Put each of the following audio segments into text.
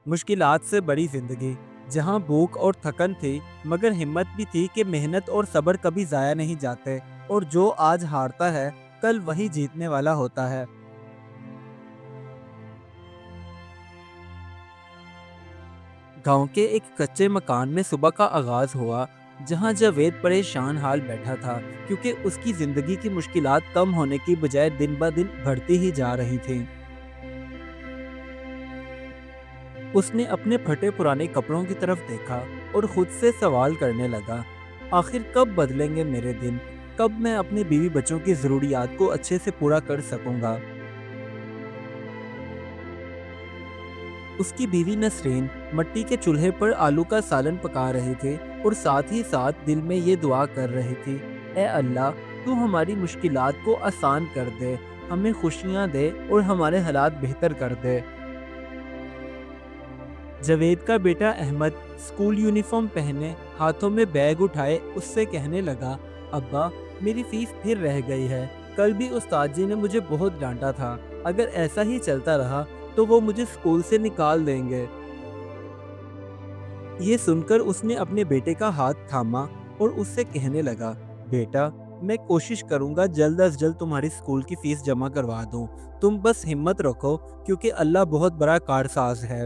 मुश्किलात से बड़ी जिंदगी, जहाँ भूख और थकन थी मगर हिम्मत भी थी कि मेहनत और सब्र कभी ज़ाया नहीं जाते, और जो आज हारता है कल वही जीतने वाला होता है। गांव के एक कच्चे मकान में सुबह का आगाज हुआ, जहां जावेद परेशान हाल बैठा था, क्योंकि उसकी जिंदगी की मुश्किलात कम होने की बजाय दिन ब दिन बढ़ती ही जा रही थीं। उसने अपने फटे पुराने कपड़ों की तरफ देखा और खुद से सवाल करने लगा, आखिर कब बदलेंगे मेरे दिन? कब मैं अपने बीवी बच्चों की ज़रूरियात को अच्छे से पूरा कर सकूंगा? उसकी बीवी नसरीन मिट्टी के चूल्हे पर आलू का सालन पका रहे थे और साथ ही साथ दिल में ये दुआ कर रही थी, ए अल्लाह, तू हमारी मुश्किलात को आसान कर दे, हमें खुशियाँ दे और हमारे हालात बेहतर कर दे। जावेद का बेटा अहमद स्कूल यूनिफॉर्म पहने, हाथों में बैग उठाए, उससे कहने लगा, अब्बा, मेरी फीस फिर रह गई है। कल भी उस्ताद जी ने मुझे बहुत डांटा था। अगर ऐसा ही चलता रहा तो वो मुझे स्कूल से निकाल देंगे। ये सुनकर उसने अपने बेटे का हाथ थामा और उससे कहने लगा, बेटा, मैं कोशिश करूंगा जल्द अज जल्द तुम्हारी स्कूल की फीस जमा करवा दूं। तुम बस हिम्मत रखो, क्योंकि अल्लाह बहुत बड़ा कारसाज है।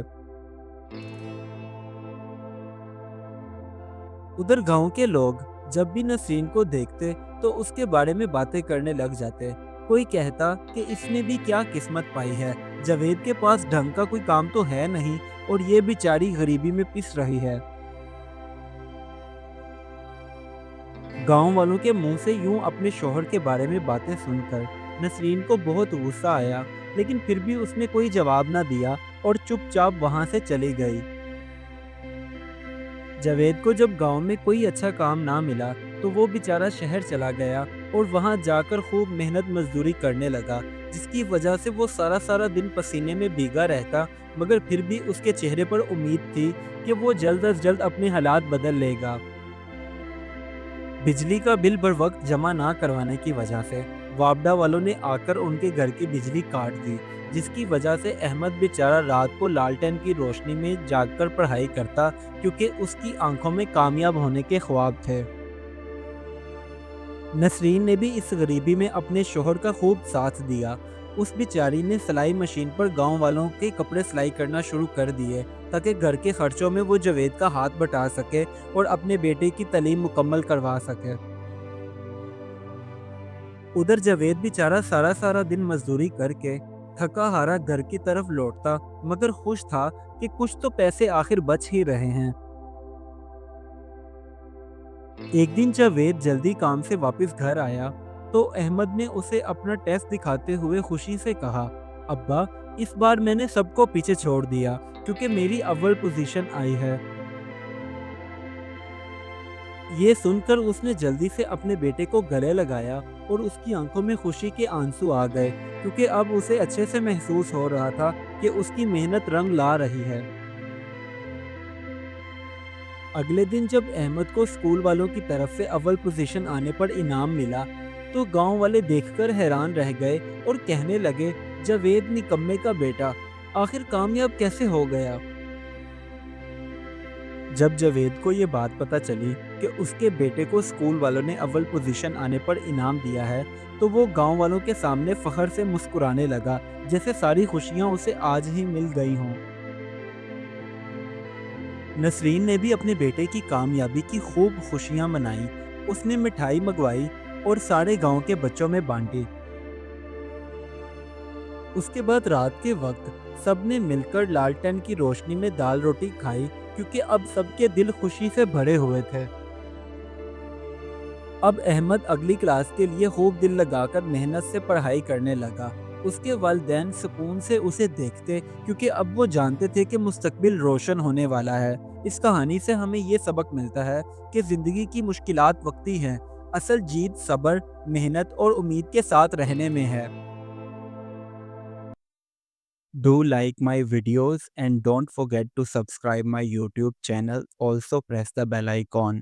उधर गांव के लोग जब भी नसरीन को देखते तो उसके बारे में बातें करने लग जाते। कोई कहता कि इसने भी क्या किस्मत पाई है, जावेद के पास ढंग का कोई काम तो है नहीं और ये बेचारी गरीबी में पिस रही है। गांव वालों के मुंह से यूं अपने शोहर के बारे में बातें सुनकर नसरीन को बहुत गुस्सा आया, लेकिन फिर भी उसने कोई जवाब ना दिया और चुपचाप वहां से चली गई। जावेद को जब गांव में कोई अच्छा काम ना मिला तो वो बेचारा शहर चला गया और वहां जाकर खूब मेहनत मजदूरी करने लगा, जिसकी वजह से वो सारा सारा दिन पसीने में भीगा रहता, मगर फिर भी उसके चेहरे पर उम्मीद थी कि वो जल्द अज जल्द अपने हालात बदल लेगा। बिजली का बिल बर वक्त जमा ना करवाने की वजह से वापडा वालों ने आकर उनके घर की बिजली काट दी, जिसकी वजह से अहमद बेचारा रात को लालटेन की रोशनी में जागकर पढ़ाई करता, क्योंकि उसकी आंखों में कामयाब होने के ख्वाब थे। नसरीन ने भी इस गरीबी में अपने शोहर का खूब साथ दिया। उस बेचारी ने सिलाई मशीन पर गांव वालों के कपड़े सिलाई करना शुरू कर दिए, ताकि घर के खर्चों में वो जावेद का हाथ बटा सके और अपने बेटे की तालीम मुकम्मल करवा सके। उधर जावेद बेचारा सारा सारा दिन मजदूरी करके थका हारा घर की तरफ लौटता, मगर खुश था कि कुछ तो पैसे आखिर बच ही रहे हैं। एक दिन जावेद जल्दी काम से वापस घर आया तो अहमद ने उसे अपना टेस्ट दिखाते हुए खुशी से कहा, अब्बा, इस बार मैंने सबको पीछे छोड़ दिया, क्योंकि मेरी अव्वल पोजीशन आई है। ये सुनकर उसने जल्दी से अपने बेटे को गले लगाया और उसकी आंखों में खुशी के आंसू आ गए, क्योंकि अब उसे अच्छे से महसूस हो रहा था कि उसकी मेहनत रंग ला रही है। अगले दिन जब अहमद को स्कूल वालों की तरफ से अव्वल पोजीशन आने पर इनाम मिला तो गांव वाले देखकर हैरान रह गए और कहने लगे, जावेद निकम्मे का बेटा आखिर कामयाब कैसे हो गया? जब जावेद को ये बात पता चली कि उसके बेटे को स्कूल वालों ने अव्वल पोजीशन आने पर इनाम दिया है, तो वो गांव वालों के सामने फखर से मुस्कुराने लगा, जैसे सारी खुशियां उसे आज ही मिल गई हों। नसरीन ने भी अपने बेटे की कामयाबी की खूब खुशियां मनाई। उसने मिठाई मंगवाई और सारे गांव के बच्चों में बांटी। उसके बाद रात के वक्त सबने मिलकर लालटेन की रोशनी में दाल रोटी खाई, क्योंकि अब सबके दिल खुशी से भरे हुए थे। अब अहमद अगली क्लास के लिए खूब दिल लगाकर मेहनत से पढ़ाई करने लगा। उसके वालिदैन सुकून से उसे देखते, क्योंकि अब वो जानते थे कि मुस्तकबिल रोशन होने वाला है। इस कहानी से हमें ये सबक मिलता है कि ज़िंदगी की मुश्किलात वक्ती हैं, असल जीत सब्र, मेहनत और उम्मीद के साथ रहने में है। Do like my videos and don't forget to subscribe my YouTube channel. Also press the bell icon.